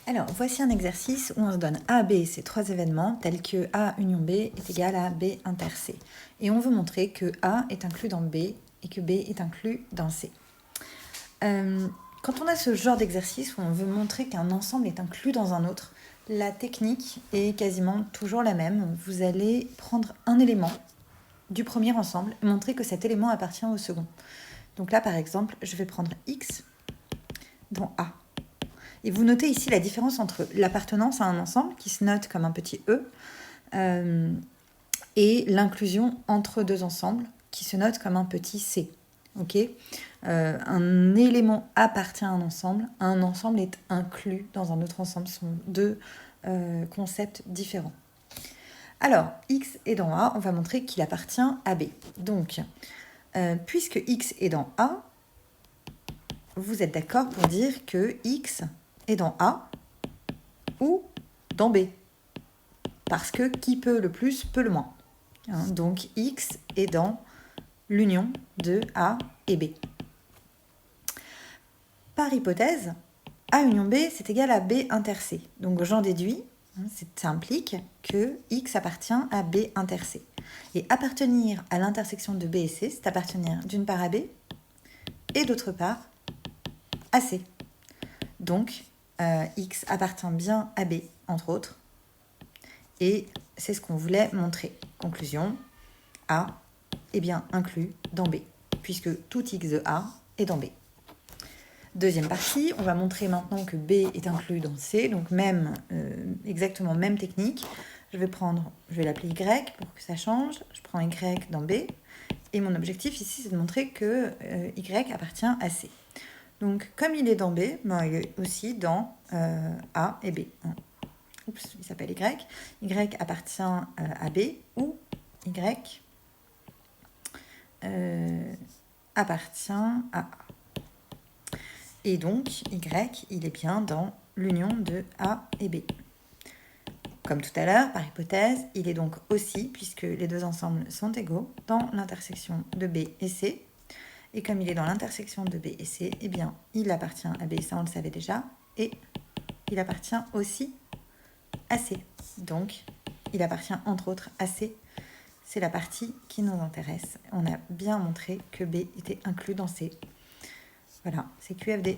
Alors, voici un exercice où on se donne A, B et C trois événements tels que A union B est égal à B inter C. Et on veut montrer que A est inclus dans B et que B est inclus dans C. Quand on a ce genre d'exercice où on veut montrer qu'un ensemble est inclus dans un autre, la technique est quasiment toujours la même. Vous allez prendre un élément du premier ensemble et montrer que cet élément appartient au second. Donc là, par exemple, je vais prendre X dans A. Et vous notez ici la différence entre l'appartenance à un ensemble, qui se note comme un petit E, et l'inclusion entre deux ensembles, qui se note comme un petit C. Okay, un élément appartient à un ensemble est inclus dans un autre ensemble. Ce sont deux concepts différents. Alors, X est dans A, on va montrer qu'il appartient à B. Donc, puisque X est dans A, vous êtes d'accord pour dire que X est dans A ou dans B. Parce que qui peut le plus peut le moins. Donc X est dans l'union de A et B. Par hypothèse, A union B, c'est égal à B inter C. Donc j'en déduis, ça implique que X appartient à B inter C. Et appartenir à l'intersection de B et C, c'est appartenir d'une part à B et d'autre part à C. Donc X appartient bien à B, entre autres. Et c'est ce qu'on voulait montrer. Conclusion, A est bien inclus dans B, puisque tout X de A est dans B. Deuxième partie, on va montrer maintenant que B est inclus dans C, donc exactement même technique. Je vais l'appeler Y pour que ça change. Je prends Y dans B, et mon objectif ici, c'est de montrer que Y appartient à C. Donc, comme il est dans B, il est aussi dans A et B. Oups, il s'appelle Y. Y appartient à B ou Y appartient à A. Et donc, Y, il est bien dans l'union de A et B. Comme tout à l'heure, par hypothèse, il est donc aussi, puisque les deux ensembles sont égaux, dans l'intersection de B et C. Et comme il est dans l'intersection de B et C, eh bien, il appartient à B, ça on le savait déjà, et il appartient aussi à C. Donc, il appartient entre autres à C. C'est la partie qui nous intéresse. On a bien montré que B était inclus dans C. Voilà, c'est QFD.